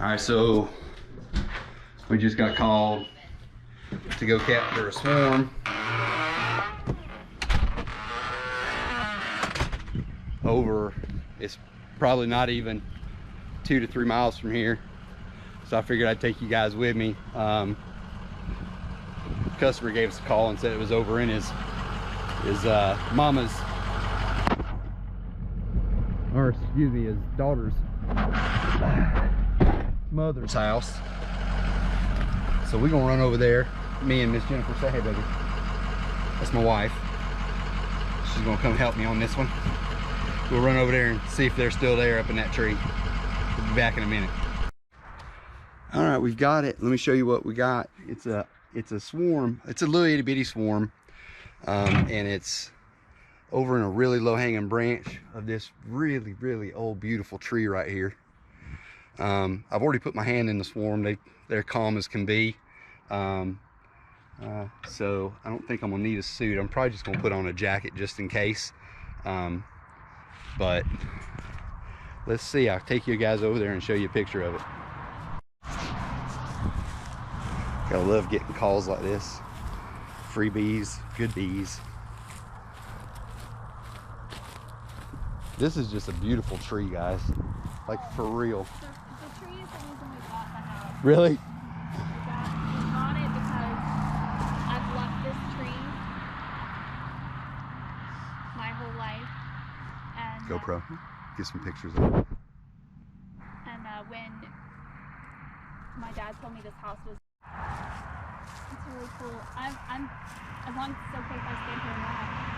right, so we just got called to go capture a swarm over, it's probably not even 2 to 3 miles from here, so I figured I'd take you guys with me. Customer gave us a call and said it was over in his mama's, or excuse me, his daughter's mother's house. So we're gonna run over there. Me and Miss Jennifer, say hey, baby. That's my wife. She's gonna come help me on this one. We'll run over there and see if they're still there up in that tree. We'll be back in a minute. All right, we've got it. Let me show you what we got. It's a swarm. It's a little itty bitty swarm, and it's over in a really low hanging branch of this really old beautiful tree right here. I've already put my hand in the swarm. They're calm as can be. So I don't think I'm gonna need a suit. I'm probably just gonna put on a jacket just in case. But let's see. I'll take you guys over there and show you a picture of it. Gotta love getting calls like this. Free bees, good bees. This is just a beautiful tree, guys. Like, for real. The tree is the reason we bought the house. Really? We bought it because I've loved this tree my whole life. And GoPro. Get some pictures of it. And when my dad told me this house was, it's really cool. I'm as long as it's okay if I stand here now.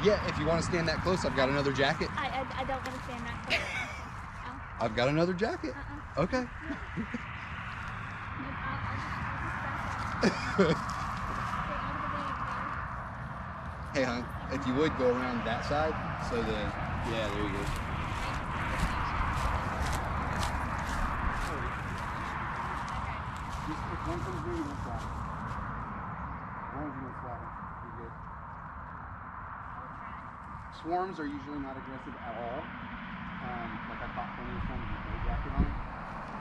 Yeah, if you want to stand that close, I've got another jacket. I don't want to stand that close. I've got another jacket. Okay. I'll Hey, hon, if you would go around that side, so the, yeah, there you go. Just if one comes near you, don't slide. As long as you don't slide, you're good. Swarms are usually not aggressive at all. Like I caught plenty of swarms with no jacket on.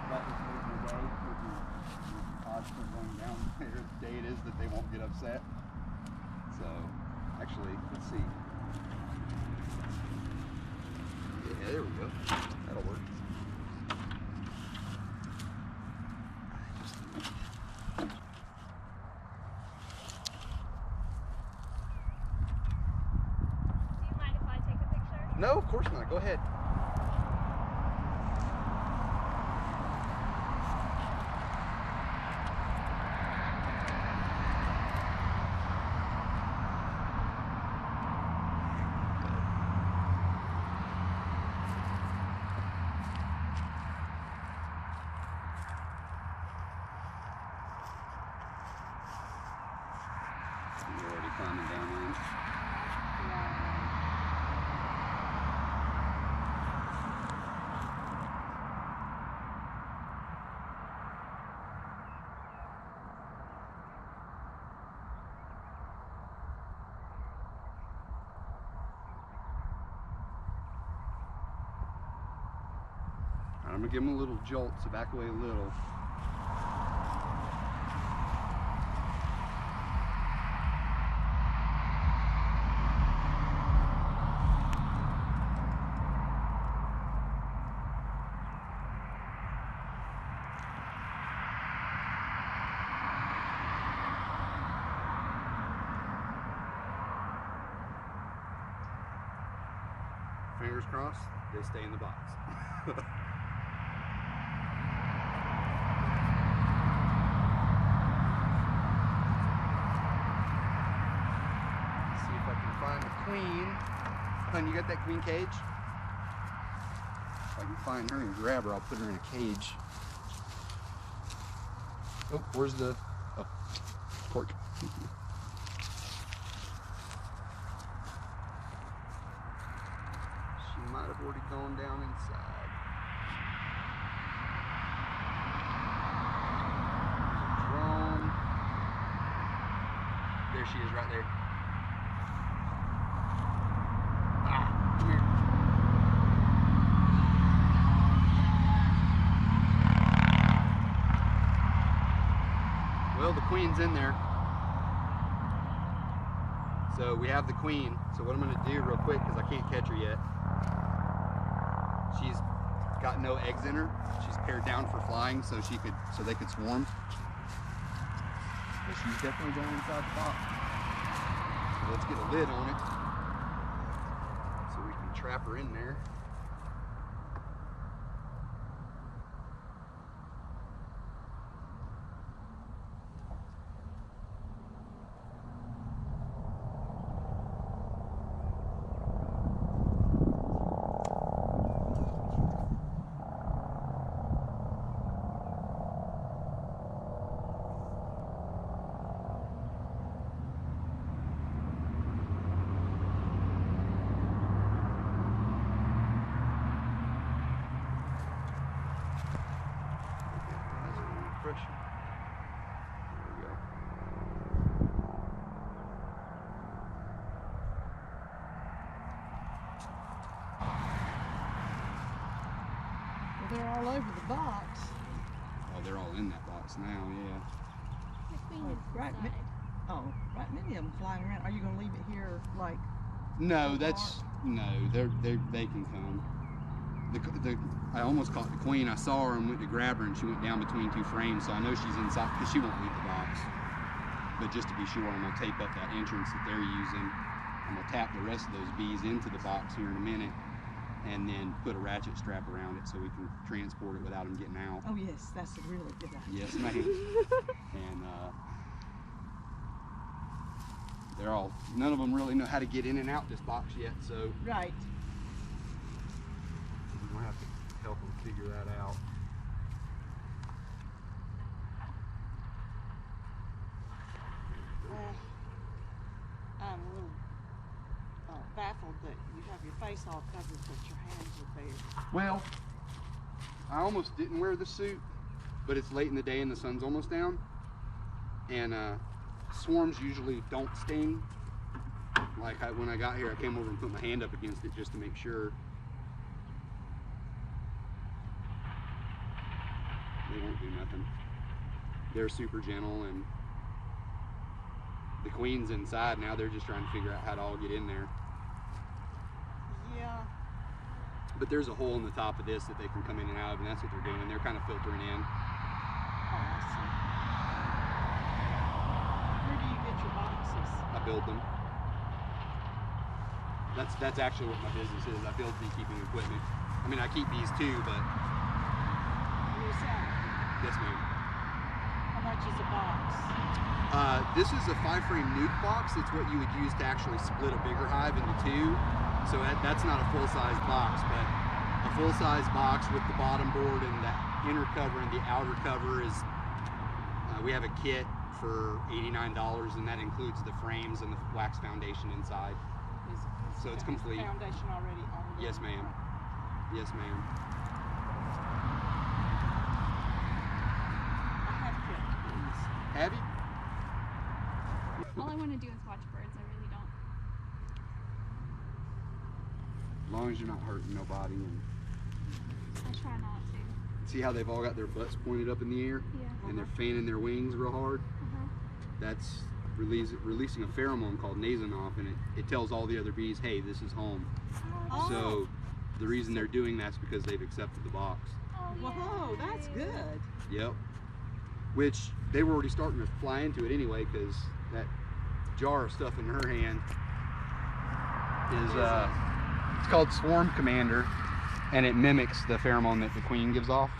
But it's late in the day, with your odds of going down there, the day it is that they won't get upset. So, actually, let's see. Yeah, there we go. That'll work. Do you mind if I take a picture? No, of course not. Go ahead. You're already climbing down in. I'm gonna give him a little jolt, so back away a little. Fingers crossed, they stay in the box. See if I can find the queen. Hun, you got that queen cage? If I can find her and grab her, I'll put her in a cage. Oh, where's the... Oh, cork. She might have already gone down inside. Drone. There she is, right there. Ah, come here. queen's in there. So we have the queen. So what I'm gonna do real quick, because I can't catch her yet. She's got no eggs in her. She's paired down for flying, so they could swarm. But she's definitely down inside the box. So let's get a lid on it, so we can trap her in there. Pressure. There we go. Well, they're all over the box. Oh, they're all in that box now, yeah. The queen Oh, is right, inside. Right, many of them flying around. Are you going to leave it here, like? No, they can come. I almost caught the queen. I saw her and went to grab her, and she went down between two frames, so I know she's inside because she won't leave the box. But just to be sure, I'm gonna tape up that entrance that they're using. I'm gonna tap the rest of those bees into the box here in a minute, and then put a ratchet strap around it so we can transport it without them getting out. Oh yes, that's a really good idea. Yes, ma'am. And none of them really know how to get in and out this box yet, so Right. we're gonna have to help them figure that out. I'm a little baffled that you have your face all covered, but your hands are bare. Well, I almost didn't wear the suit, but it's late in the day and the sun's almost down. And swarms usually don't sting. Like when I got here, I came over and put my hand up against it just to make sure. They won't do nothing. They're super gentle, and the queen's inside now. They're just trying to figure out how to all get in there. Yeah. But there's a hole in the top of this that they can come in and out of, and that's what they're doing. They're kind of filtering in. Oh, I see. Where do you get your boxes? I build them. That's actually what my business is. I build beekeeping equipment. I mean, I keep bees too, but You sell. yes, ma'am. How much is a box? This is a 5-frame nuke box. It's what you would use to actually split a bigger hive into two. So that's not a full-size box, but a full-size box with the bottom board and the inner cover and the outer cover is, we have a kit for $89, and that includes the frames and the wax foundation inside. So it's complete. Foundation already on the Yes, ma'am. Yes, ma'am. I have kept bees. Have you? All I want to do is watch birds. I really don't. As long as you're not hurting nobody. And I try not to. see how they've all got their butts pointed up in the air? Yeah. And they're fanning their wings real hard? That's releasing a pheromone called nasonoph, and it tells all the other bees, hey, this is home. Oh. So the reason they're doing that's because they've accepted the box. Oh, Whoa, that's yay. good. Yep. Which they were already starting to fly into it anyway, because that jar of stuff in her hand is it's called Swarm Commander, and it mimics the pheromone that the queen gives off.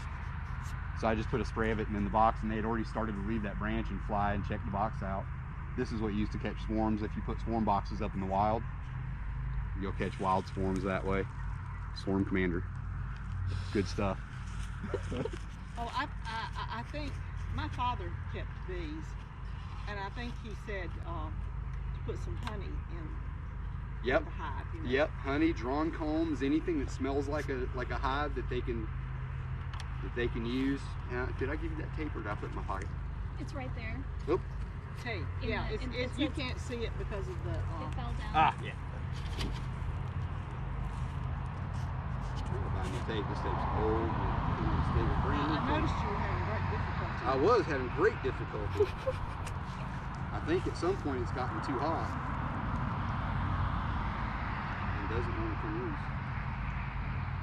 So I just put a spray of it in the box, and they had already started to leave that branch and fly and check the box out. This is what you use to catch swarms. If you put swarm boxes up in the wild, you'll catch wild swarms that way. Swarm Commander. Good stuff. Oh, I think my father kept bees, and I think he said to put some honey in Yep. the hive. You know? Yep. Honey, drawn combs, anything that smells like a hive that they can use. Did I give you that tape, or did I put it in my pocket? It's right there. Oop. Tape. In Yeah, the- it's you can't see it because of the. It fell down. Yeah. Buy new tape. This tape's old. I noticed you were having great difficulty. I was having great difficulty. think at some point it's gotten too hot and doesn't want to come loose.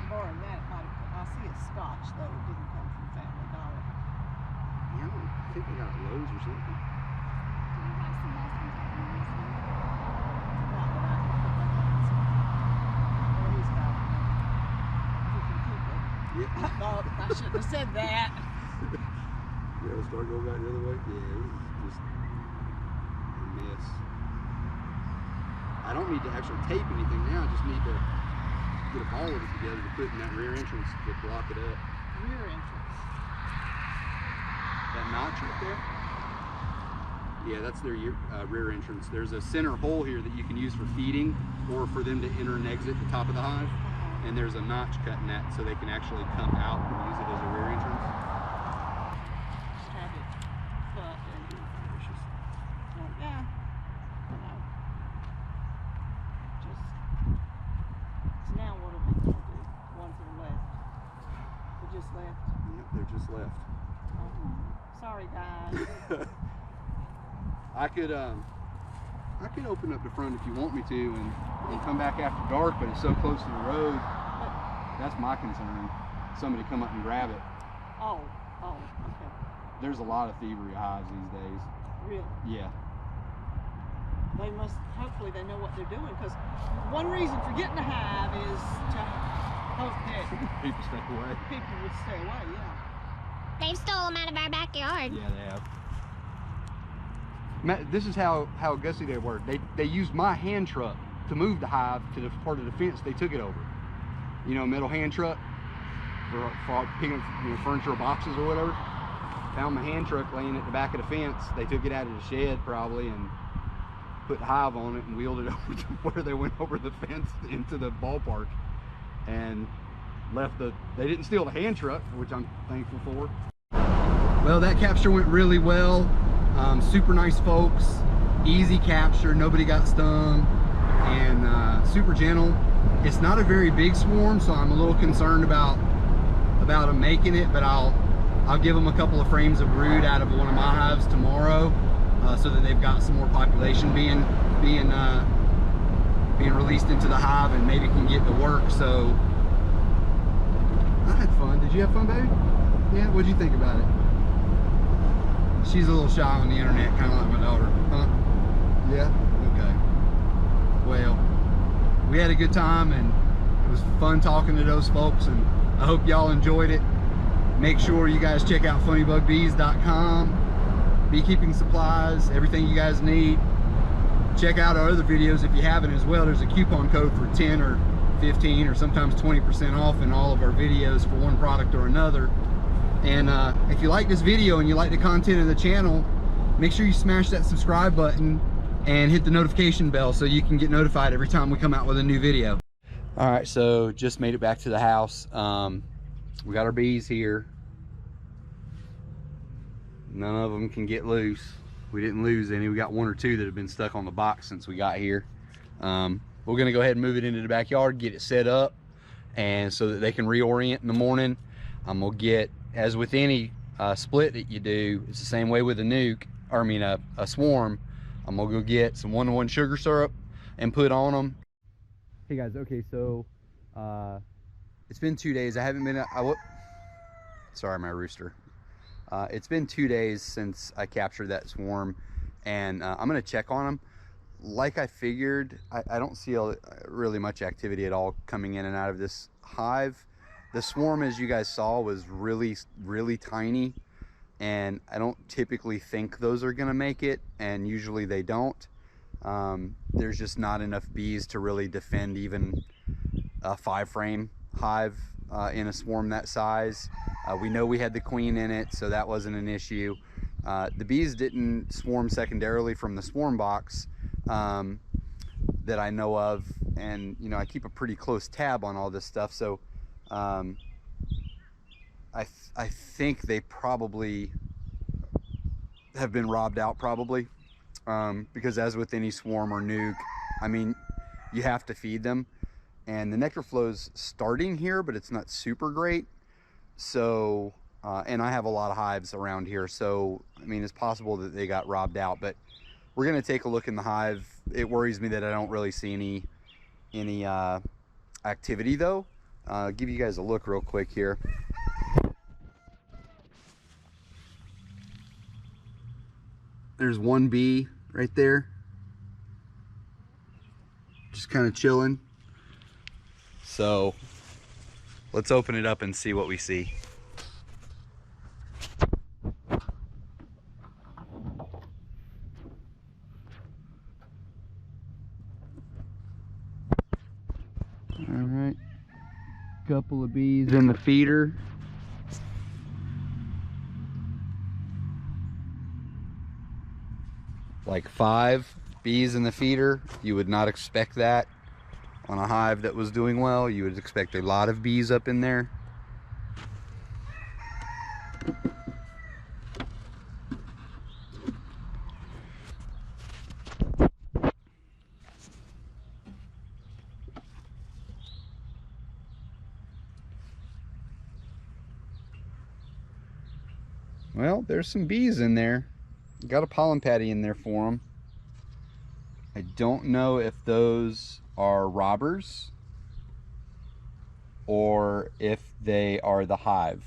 Barring that, it might have, I see it's Scotch though. It didn't come from Family Dollar. Yeah, I think they got Lowe's or something. Do you have some less than Tiniest? Not that I can put that on. Well, he's got it. If you can keep it. Yeah. Oh, I shouldn't have said that. Yeah, let's start going back the other way. Yeah, it was just a mess. I don't need to actually tape anything now. I just need to get a ball of it together to put in that rear entrance to block it up. Rear entrance. That notch right there? Yeah, that's their rear entrance. There's a center hole here that you can use for feeding or for them to enter and exit the top of the hive. And there's a notch cut in that so they can actually come out and use it as a rear entrance. Just have it cut and yeah. You know. Just so now what are they gonna do? Ones that are left. They just left. Yep, they're just left. Oh, sorry guys. I could open up the front if you want me to and come back after dark, but it's so close to the road. That's my concern. Somebody come up and grab it. Oh, okay. There's a lot of thievery hives these days. Really? Yeah. They must, hopefully they know what they're doing, because one reason for getting a hive is to hope that People stay away. people would stay away, yeah. They've stolen them out of our backyard. Yeah, they have. This is how gutsy they were. They used my hand truck to move the hive to the part of the fence they took it over. You know, metal hand truck for picking up, you know, furniture or boxes or whatever. Found my hand truck laying at the back of the fence. They took it out of the shed probably and put the hive on it and wheeled it over to where they went over the fence into the ballpark and left they didn't steal the hand truck, which I'm thankful for. Well, that capture went really well. Super nice folks, easy capture, nobody got stung, and super gentle. It's not a very big swarm, so I'm a little concerned about them making it, but I'll give them a couple of frames of brood out of one of my hives tomorrow, so that they've got some more population being released into the hive and maybe can get to work. So I had fun. Did you have fun, baby? Yeah, what'd you think about it? She's a little shy on the internet, kind of like my daughter, huh? Yeah? Okay. Well, we had a good time, and it was fun talking to those folks, and I hope y'all enjoyed it. Make sure you guys check out funnybugbees.com. Beekeeping supplies, everything you guys need. Check out our other videos if you haven't as well. There's a coupon code for 10 or 15 or sometimes 20% off in all of our videos for one product or another. And if you like this video and you like the content of the channel, make sure you smash that subscribe button and hit the notification bell so you can get notified every time we come out with a new video. All right, so just made it back to the house. We got our bees here. None of them can get loose. We didn't lose any. We got one or two that have been stuck on the box since we got here. We're gonna go ahead and move it into the backyard, get it set up, and so that they can reorient in the morning. I'm gonna get, as with any split that you do, it's the same way with a nuke, or I mean a swarm. I'm gonna go get some 1-to-1 sugar syrup and put on them. Hey guys, okay, so it's been 2 days. I haven't been, sorry, my rooster. It's been 2 days since I captured that swarm, and I'm gonna check on them. Like I figured, I don't see really much activity at all coming in and out of this hive. The swarm, as you guys saw, was really, really tiny, and I don't typically think those are gonna make it, and usually they don't. There's just not enough bees to really defend even a 5-frame hive in a swarm that size. We know we had the queen in it, so that wasn't an issue. The bees didn't swarm secondarily from the swarm box that I know of, and you know, I keep a pretty close tab on all this stuff, so I think they probably have been robbed out, probably, because as with any swarm or nuke, I mean, you have to feed them, and the nectar flow's starting here, but it's not super great. So and I have a lot of hives around here, so I mean, it's possible that they got robbed out, but we're gonna take a look in the hive. It worries me that I don't really see any activity though. Give you guys a look real quick here. There's one bee right there, just kind of chilling. So let's open it up and see what we see. All right, couple of bees in the feeder. Like 5 bees in the feeder. You would not expect that on a hive that was doing well. You would expect a lot of bees up in there. Well, there's some bees in there. Got a pollen patty in there for them. I don't know if those are robbers or if they are the hive.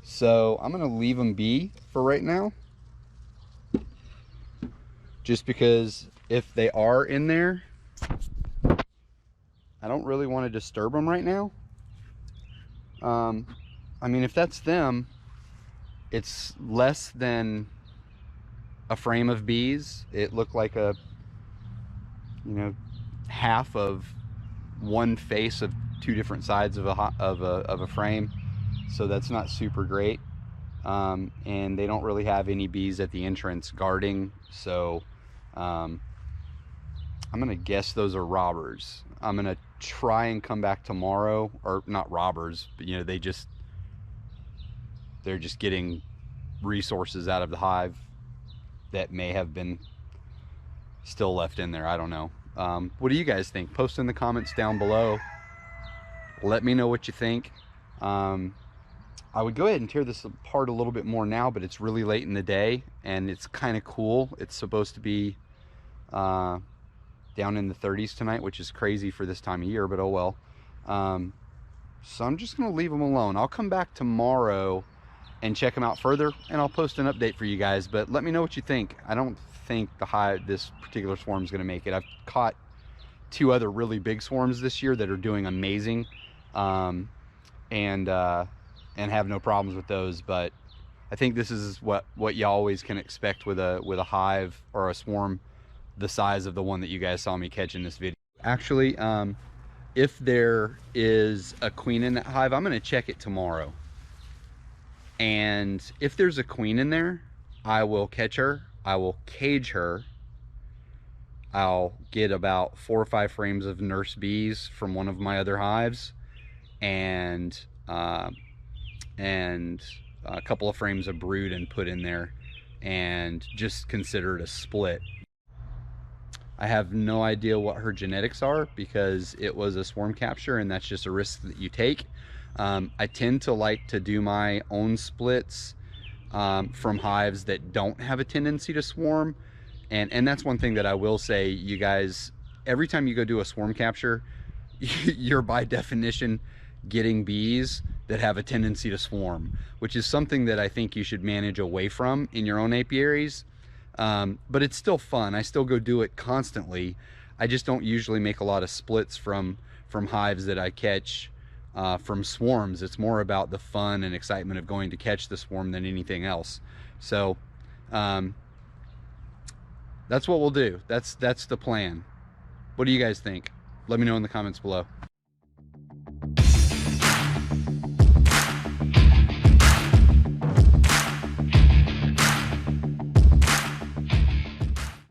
So I'm gonna leave them be for right now. Just because if they are in there, I don't really want to disturb them right now. I mean, if that's them, it's less than a frame of bees. It looked like a, you know, half of one face of 2 different sides of a frame. So that's not super great. And they don't really have any bees at the entrance guarding. So I'm gonna guess those are robbers. I'm gonna try and come back tomorrow, or not robbers, but you know, they're just getting resources out of the hive that may have been still left in there. I don't know. What do you guys think? Post in the comments down below. Let me know what you think. I would go ahead and tear this apart a little bit more now, but it's really late in the day and it's kind of cool. It's supposed to be down in the 30s tonight, which is crazy for this time of year, but oh well. So I'm just gonna leave them alone. I'll come back tomorrow and check them out further, and I'll post an update for you guys. But let me know what you think. I don't think this particular swarm is going to make it. I've caught 2 other really big swarms this year that are doing amazing, and have no problems with those. But I think this is what you always can expect with a hive or a swarm the size of the one that you guys saw me catch in this video. Actually, if there is a queen in that hive, I'm going to check it tomorrow. And if there's a queen in there, I will catch her, I will cage her, I'll get about 4 or 5 frames of nurse bees from one of my other hives, and a couple of frames of brood and put in there, and just consider it a split. I have no idea what her genetics are because it was a swarm capture, and that's just a risk that you take. I tend to like to do my own splits from hives that don't have a tendency to swarm, and that's one thing that I will say, you guys, every time you go do a swarm capture, you're by definition getting bees that have a tendency to swarm, which is something that I think you should manage away from in your own apiaries. But it's still fun. I still go do it constantly. I just don't usually make a lot of splits from hives that I catch from swarms. It's more about the fun and excitement of going to catch the swarm than anything else. So that's what we'll do. That's the plan. What do you guys think? Let me know in the comments below.